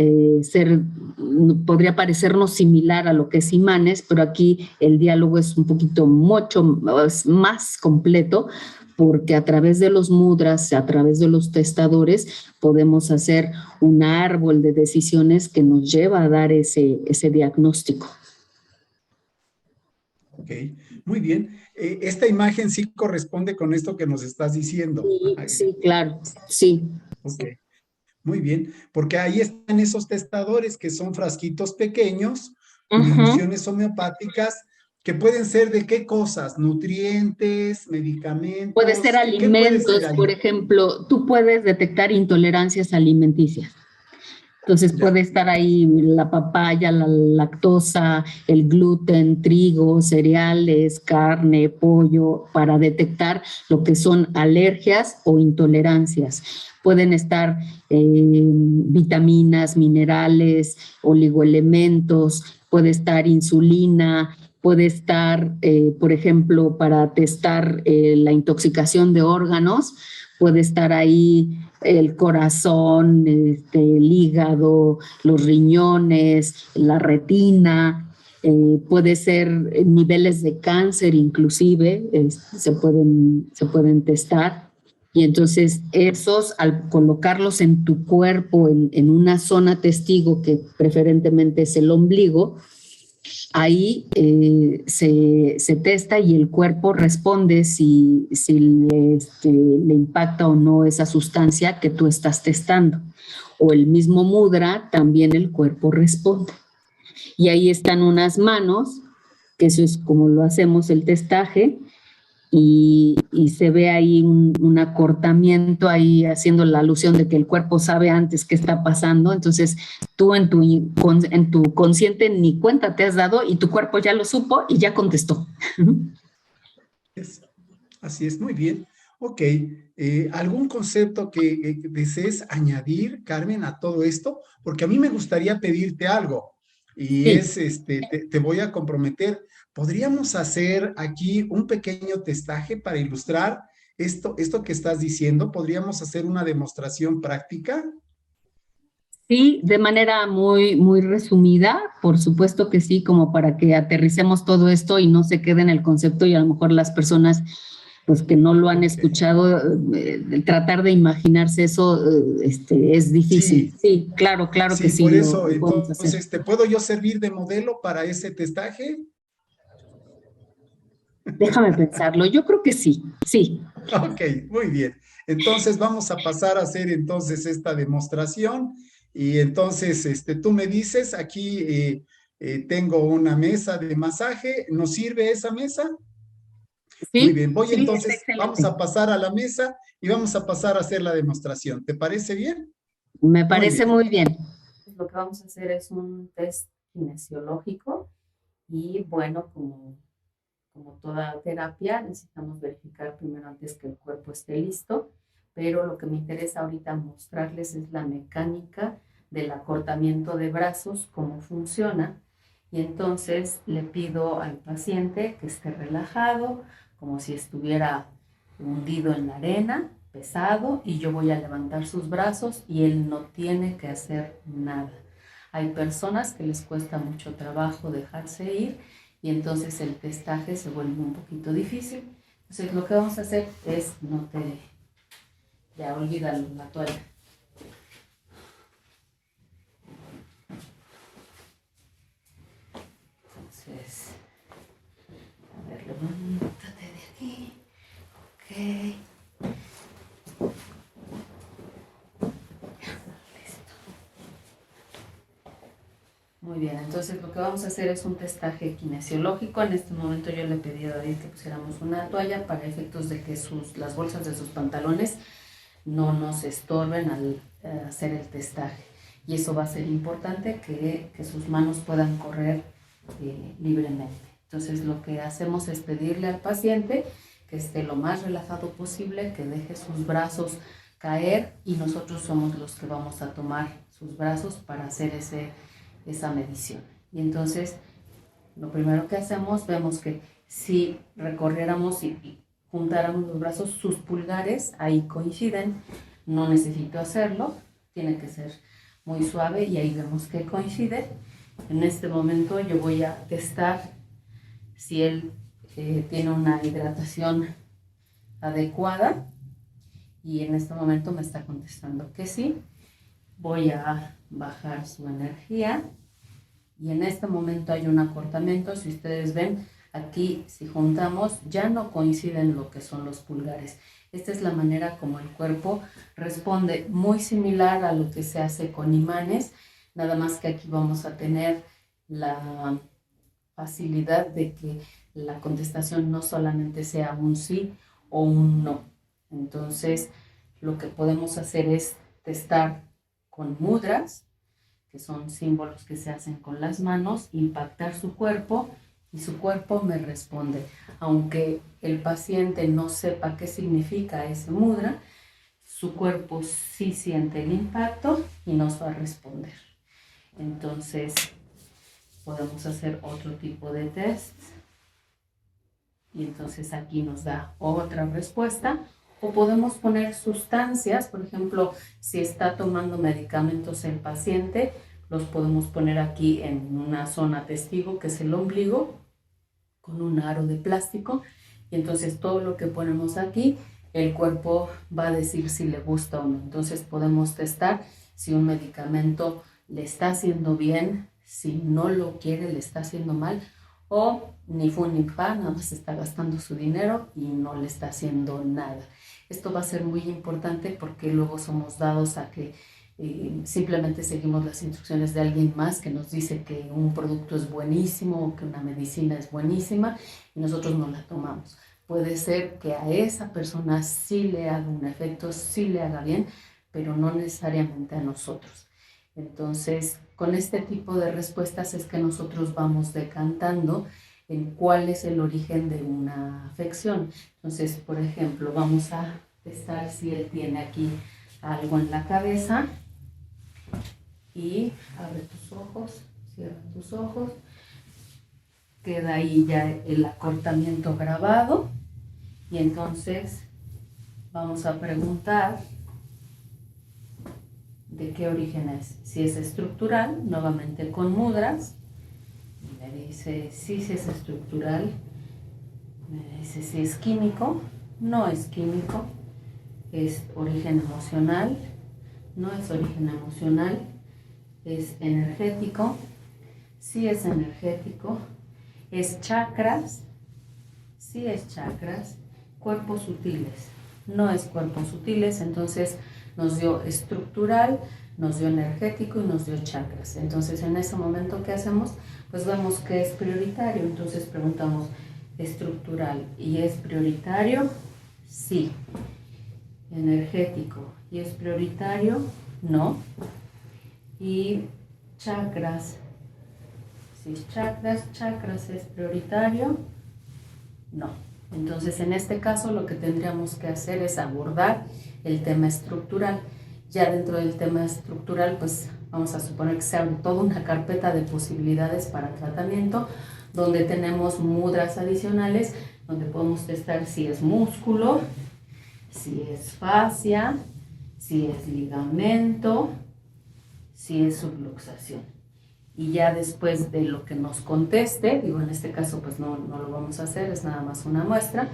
podría parecernos similar a lo que es imanes, pero aquí el diálogo es un poquito mucho más completo, porque a través de los mudras, a través de los testadores, podemos hacer un árbol de decisiones que nos lleva a dar ese diagnóstico. Ok, muy bien. Esta imagen sí corresponde con esto que nos estás diciendo. Sí, claro, sí. Ok, muy bien, porque ahí están esos testadores que son frasquitos pequeños, diluciones homeopáticas, que pueden ser de qué cosas, nutrientes, medicamentos. Puede ser ¿Qué puede alimentos, ser ahí? por ejemplo, tú puedes detectar intolerancias alimenticias. Entonces puede estar ahí la papaya, la lactosa, el gluten, trigo, cereales, carne, pollo, para detectar lo que son alergias o intolerancias. Pueden estar vitaminas, minerales, oligoelementos, puede estar insulina, puede estar, por ejemplo, para testar la intoxicación de órganos, puede estar ahí el corazón, el hígado, los riñones, la retina, puede ser niveles de cáncer inclusive, se pueden testar. Y entonces esos, al colocarlos en tu cuerpo, en una zona testigo que preferentemente es el ombligo, ahí se testa y el cuerpo responde si le impacta o no esa sustancia que tú estás testando. O el mismo mudra, también el cuerpo responde. Y ahí están unas manos, que eso es como lo hacemos el testaje, y se ve ahí un acortamiento ahí haciendo la alusión de que el cuerpo sabe antes qué está pasando, entonces tú en tu consciente ni cuenta te has dado y tu cuerpo ya lo supo y ya contestó. Así es, muy bien. Ok, ¿algún concepto que desees añadir, Carmen, a todo esto? Porque a mí me gustaría pedirte algo y Sí. te voy a comprometer. ¿Podríamos hacer aquí un pequeño testaje para ilustrar esto que estás diciendo? ¿Podríamos hacer una demostración práctica? Sí, de manera muy, muy resumida, por supuesto que sí, como para que aterricemos todo esto y no se quede en el concepto y a lo mejor las personas pues que no lo han escuchado, tratar de imaginarse eso es difícil. Sí, Sí, claro, claro que sí, sí, por eso, lo podemos hacer. entonces, ¿te puedo yo servir de modelo para ese testaje? Déjame pensarlo, yo creo que sí, sí. Ok, muy bien. Entonces vamos a pasar a hacer entonces esta demostración y entonces tú me dices, aquí tengo una mesa de masaje, ¿nos sirve esa mesa? Muy Sí, bien, voy sí, está entonces, vamos excelente. a pasar a la mesa y vamos a pasar a hacer la demostración. ¿Te parece bien? Me Muy parece bien. muy bien. Lo que vamos a hacer es un test kinesiológico y bueno, como toda terapia, necesitamos verificar primero antes que el cuerpo esté listo, pero lo que me interesa ahorita mostrarles es la mecánica del acortamiento de brazos, cómo funciona. Y entonces le pido al paciente que esté relajado, como si estuviera hundido en la arena, pesado, y yo voy a levantar sus brazos y él no tiene que hacer nada. Hay personas que les cuesta mucho trabajo dejarse ir y entonces el testaje se vuelve un poquito difícil. Entonces lo que vamos a hacer es, no te, ya olvídalo, la toalla. Entonces, a ver, levántate de aquí. Ok. Listo. Muy bien, entonces lo que vamos a hacer es un testaje kinesiológico. En este momento yo le pedí a David que pusiéramos una toalla para efectos de que las bolsas de sus pantalones no nos estorben al hacer el testaje. Y eso va a ser importante, que sus manos puedan correr libremente. Entonces lo que hacemos es pedirle al paciente que esté lo más relajado posible, que deje sus brazos caer y nosotros somos los que vamos a tomar sus brazos para hacer esa medición. Y entonces lo primero que hacemos, vemos que si recorriéramos y juntáramos los brazos, sus pulgares ahí coinciden, no necesito hacerlo, tiene que ser muy suave y ahí vemos que coincide. En este momento yo voy a testar si él tiene una hidratación adecuada y en este momento me está contestando que sí. Voy a bajar su energía y en este momento hay un acortamiento. Si ustedes ven aquí, si juntamos, ya no coinciden lo que son los pulgares. Esta es la manera como el cuerpo responde, muy similar a lo que se hace con imanes, nada más que aquí vamos a tener la facilidad de que la contestación no solamente sea un sí o un no. Entonces, lo que podemos hacer es testar con mudras, que son símbolos que se hacen con las manos, impactar su cuerpo y su cuerpo me responde. Aunque el paciente no sepa qué significa ese mudra, su cuerpo sí siente el impacto y nos va a responder. Entonces, podemos hacer otro tipo de test y entonces aquí nos da otra respuesta. O podemos poner sustancias, por ejemplo, si está tomando medicamentos el paciente, los podemos poner aquí en una zona testigo, que es el ombligo, con un aro de plástico. Y entonces todo lo que ponemos aquí, el cuerpo va a decir si le gusta o no. Entonces podemos testar si un medicamento le está haciendo bien, si no lo quiere, le está haciendo mal, o ni fu ni fa, nada más está gastando su dinero y no le está haciendo nada. Esto va a ser muy importante porque luego somos dados a que simplemente seguimos las instrucciones de alguien más que nos dice que un producto es buenísimo o que una medicina es buenísima y nosotros no la tomamos. Puede ser que a esa persona sí le haga un efecto, sí le haga bien, pero no necesariamente a nosotros. Entonces, con este tipo de respuestas es que nosotros vamos decantando en cuál es el origen de una afección. Entonces, por ejemplo, vamos a testar si él tiene aquí algo en la cabeza y abre tus ojos, cierra tus ojos, queda ahí ya el acortamiento grabado y entonces vamos a preguntar de qué origen es. Si es estructural, nuevamente con mudras, me dice sí, si es estructural, me dice si es químico, no es químico, es origen emocional, no es origen emocional, es energético, sí es energético, es chakras, sí es chakras, cuerpos sutiles, no es cuerpos sutiles, entonces nos dio estructural, nos dio energético y nos dio chakras. Entonces en ese momento, ¿qué hacemos? Pues vemos que es prioritario, entonces preguntamos estructural y es prioritario, sí. Energético y es prioritario, no. Y chakras, si chakras es prioritario, no. Entonces, en este caso, lo que tendríamos que hacer es abordar el tema estructural. Ya dentro del tema estructural, pues vamos a suponer que se abre toda una carpeta de posibilidades para tratamiento, donde tenemos mudras adicionales, donde podemos testar si es músculo, si es fascia, si es ligamento, si es subluxación. Y ya después de lo que nos conteste, digo, en este caso pues no lo vamos a hacer, es nada más una muestra,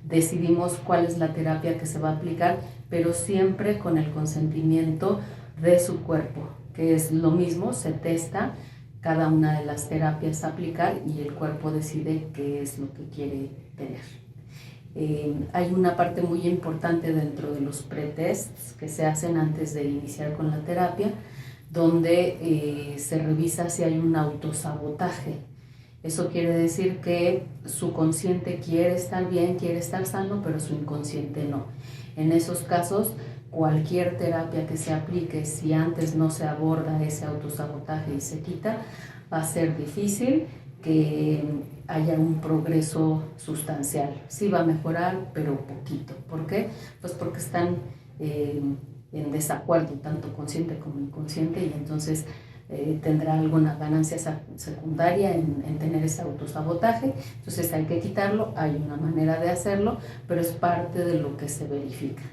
decidimos cuál es la terapia que se va a aplicar, pero siempre con el consentimiento de su cuerpo, que es lo mismo, se testa cada una de las terapias a aplicar y el cuerpo decide qué es lo que quiere tener. Hay una parte muy importante dentro de los pretests que se hacen antes de iniciar con la terapia, donde se revisa si hay un autosabotaje. Eso quiere decir que su consciente quiere estar bien, quiere estar sano, pero su inconsciente no. En esos casos, cualquier terapia que se aplique, si antes no se aborda ese autosabotaje y se quita, va a ser difícil que haya un progreso sustancial. Sí va a mejorar, pero poquito. ¿Por qué? Pues porque están en desacuerdo, tanto consciente como inconsciente, y entonces tendrá alguna ganancia secundaria en tener ese autosabotaje. Entonces hay que quitarlo, hay una manera de hacerlo, pero es parte de lo que se verifica.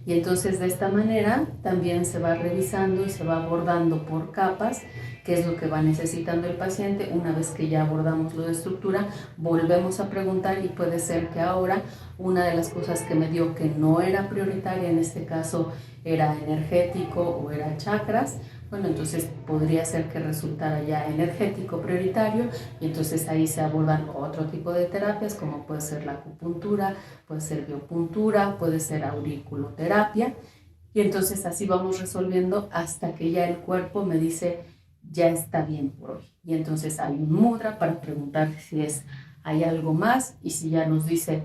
Y entonces de esta manera también se va revisando y se va abordando por capas qué es lo que va necesitando el paciente. Una vez que ya abordamos lo de estructura, volvemos a preguntar y puede ser que ahora una de las cosas que me dio que no era prioritaria, en este caso era energético o era chakras, bueno, entonces podría ser que resultara ya energético prioritario y entonces ahí se abordan otro tipo de terapias como puede ser la acupuntura, puede ser biopuntura, puede ser auriculoterapia y entonces así vamos resolviendo hasta que ya el cuerpo me dice ya está bien por hoy. Y entonces hay un mudra para preguntar si hay algo más y si ya nos dice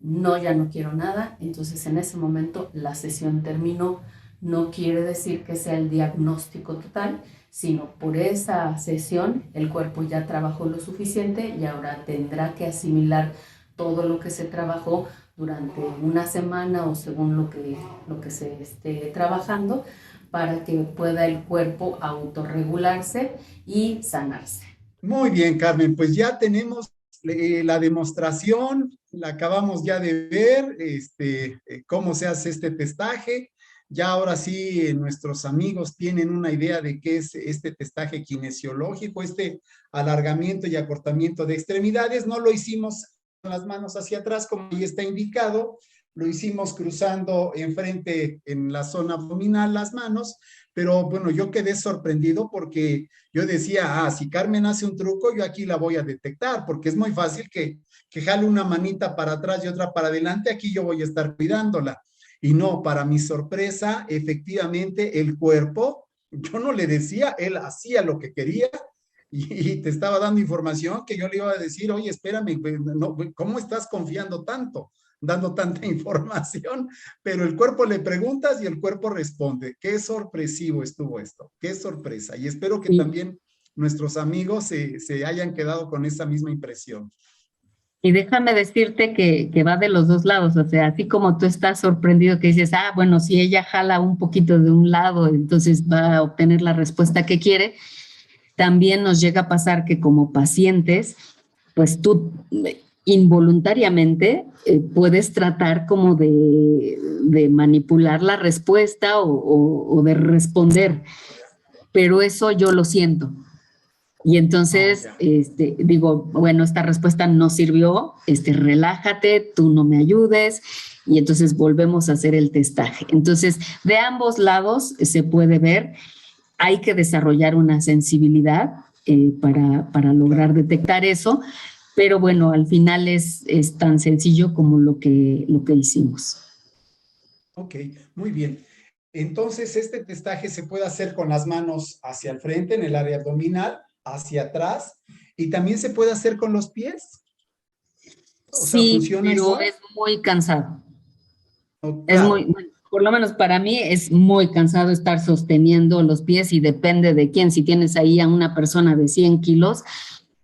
no, ya no quiero nada, entonces en ese momento la sesión terminó. No quiere decir que sea el diagnóstico total, sino por esa sesión el cuerpo ya trabajó lo suficiente y ahora tendrá que asimilar todo lo que se trabajó durante una semana o según lo que se esté trabajando para que pueda el cuerpo autorregularse y sanarse. Muy bien, Carmen, pues ya tenemos la demostración, la acabamos ya de ver, cómo se hace este testaje. Ya ahora sí, nuestros amigos tienen una idea de qué es este testaje kinesiológico, este alargamiento y acortamiento de extremidades. No lo hicimos con las manos hacia atrás, como ya está indicado, lo hicimos cruzando enfrente en la zona abdominal las manos, pero bueno, yo quedé sorprendido porque yo decía, si Carmen hace un truco, yo aquí la voy a detectar, porque es muy fácil que jale una manita para atrás y otra para adelante, aquí yo voy a estar cuidándola. Y no, para mi sorpresa, efectivamente el cuerpo, yo no le decía, él hacía lo que quería y te estaba dando información que yo le iba a decir, oye, espérame, no, ¿cómo estás confiando tanto? Dando tanta información, pero el cuerpo le preguntas y el cuerpo responde. Qué sorpresivo estuvo esto, qué sorpresa. Y espero que Sí. también nuestros amigos se hayan quedado con esa misma impresión. Y déjame decirte que va de los dos lados, o sea, así como tú estás sorprendido que dices, bueno, si ella jala un poquito de un lado, entonces va a obtener la respuesta que quiere, también nos llega a pasar que como pacientes, pues tú involuntariamente puedes tratar como de manipular la respuesta o de responder, pero eso yo lo siento. Y entonces, digo, bueno, esta respuesta no sirvió, relájate, tú no me ayudes, y entonces volvemos a hacer el testaje. Entonces, de ambos lados se puede ver, hay que desarrollar una sensibilidad para lograr detectar eso, pero bueno, al final es tan sencillo como lo que hicimos. Ok, muy bien. Entonces, este testaje se puede hacer con las manos hacia el frente, en el área abdominal, hacia atrás, y también se puede hacer con los pies. O sea, Sí, ¿funciona pero igual? es muy cansado. Oh, Es claro, muy, por lo menos para mí es muy cansado estar sosteniendo los pies y depende de quién. Si tienes ahí a una persona de 100 kilos,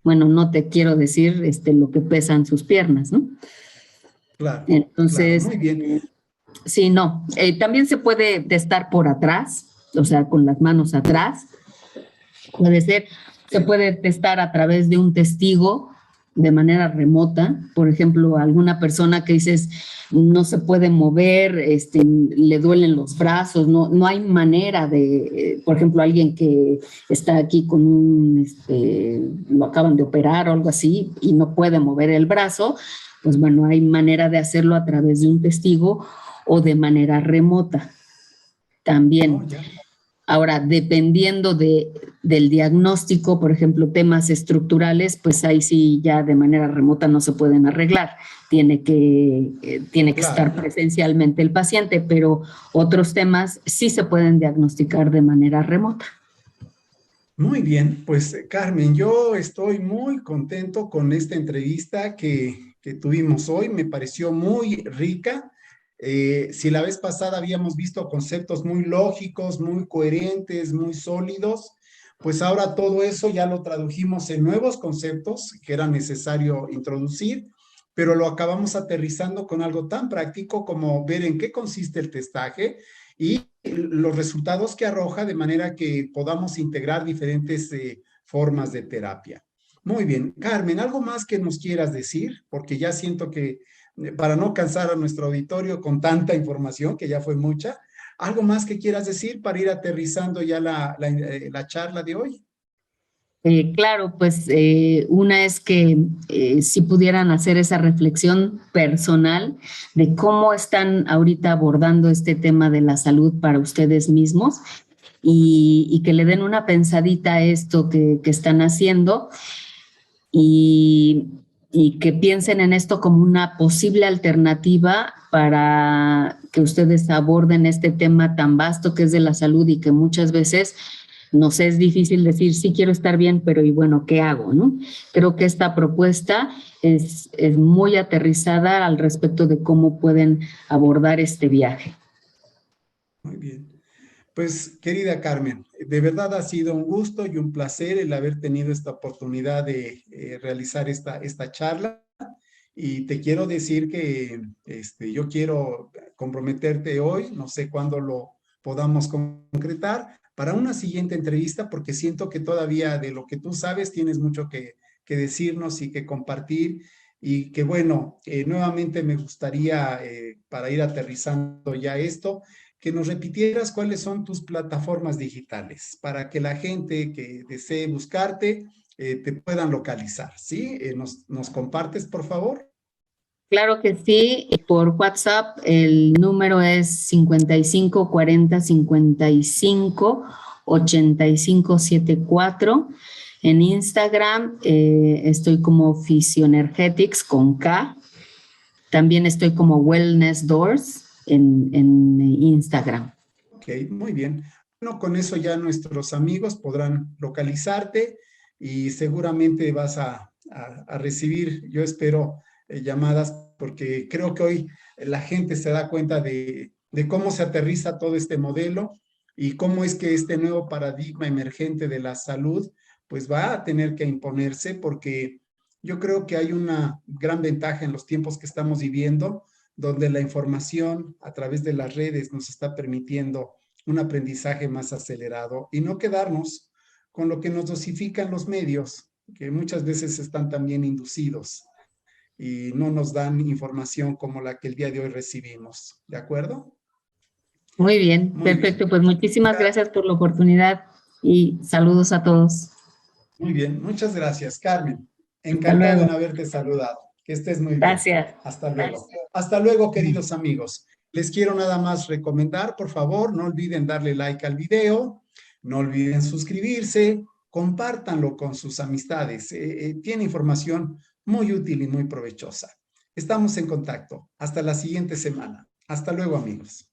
bueno, no te quiero decir lo que pesan sus piernas, ¿no? Claro, claro, Entonces, muy bien. sí, no. También se puede estar por atrás, o sea, con las manos atrás. Puede ser, se puede testar a través de un testigo de manera remota. Por ejemplo, alguna persona que dices no se puede mover, le duelen los brazos, no hay manera de, por ejemplo, alguien que está aquí con lo acaban de operar o algo así y no puede mover el brazo, pues bueno, hay manera de hacerlo a través de un testigo o de manera remota Oh, también. ya. Ahora, dependiendo del diagnóstico, por ejemplo, temas estructurales, pues ahí sí ya de manera remota no se pueden arreglar. Tiene que estar Claro. presencialmente el paciente, pero otros temas sí se pueden diagnosticar de manera remota. Muy bien, pues Carmen, yo estoy muy contento con esta entrevista que tuvimos hoy. Me pareció muy rica. Si la vez pasada habíamos visto conceptos muy lógicos, muy coherentes, muy sólidos, pues ahora todo eso ya lo tradujimos en nuevos conceptos que era necesario introducir, pero lo acabamos aterrizando con algo tan práctico como ver en qué consiste el testaje y los resultados que arroja de manera que podamos integrar diferentes formas de terapia. Muy bien, Carmen, ¿algo más que nos quieras decir? Porque ya siento que para no cansar a nuestro auditorio con tanta información, que ya fue mucha, ¿algo más que quieras decir para ir aterrizando ya la charla de hoy? Claro, pues una es que si pudieran hacer esa reflexión personal de cómo están ahorita abordando este tema de la salud para ustedes mismos y que le den una pensadita a esto que están haciendo y, y que piensen en esto como una posible alternativa para que ustedes aborden este tema tan vasto que es de la salud y que muchas veces nos es difícil decir, sí quiero estar bien, pero y bueno, ¿qué hago? ¿No? Creo que esta propuesta es muy aterrizada al respecto de cómo pueden abordar este viaje. Muy bien. Pues, querida Carmen, de verdad ha sido un gusto y un placer el haber tenido esta oportunidad de realizar esta charla. Y te quiero decir que yo quiero comprometerte hoy, no sé cuándo lo podamos concretar, para una siguiente entrevista, porque siento que todavía de lo que tú sabes tienes mucho que decirnos y que compartir. Y que bueno, nuevamente me gustaría, para ir aterrizando ya esto, que nos repitieras cuáles son tus plataformas digitales para que la gente que desee buscarte te puedan localizar, ¿sí? ¿Nos compartes, por favor? Claro que sí, por WhatsApp el número es 55 40 55 85 74. En Instagram estoy como Physioenergetics con K. También estoy como Wellness Doors en Instagram. Ok, muy bien. Bueno, con eso ya nuestros amigos podrán localizarte y seguramente vas a recibir, yo espero, llamadas porque creo que hoy la gente se da cuenta de cómo se aterriza todo este modelo y cómo es que este nuevo paradigma emergente de la salud pues va a tener que imponerse porque yo creo que hay una gran ventaja en los tiempos que estamos viviendo donde la información a través de las redes nos está permitiendo un aprendizaje más acelerado y no quedarnos con lo que nos dosifican los medios, que muchas veces están también inducidos y no nos dan información como la que el día de hoy recibimos. ¿De acuerdo? Muy bien, Muy perfecto. bien. Pues muchísimas gracias por la oportunidad y saludos a todos. Muy bien. Muchas gracias, Carmen. Hasta Encantado en luego. haberte saludado. Que estés muy bien. Gracias. Hasta luego. Hasta luego, queridos amigos. Les quiero nada más recomendar, por favor, no olviden darle like al video, no olviden suscribirse, compártanlo con sus amistades. Tiene información muy útil y muy provechosa. Estamos en contacto. Hasta la siguiente semana. Hasta luego, amigos.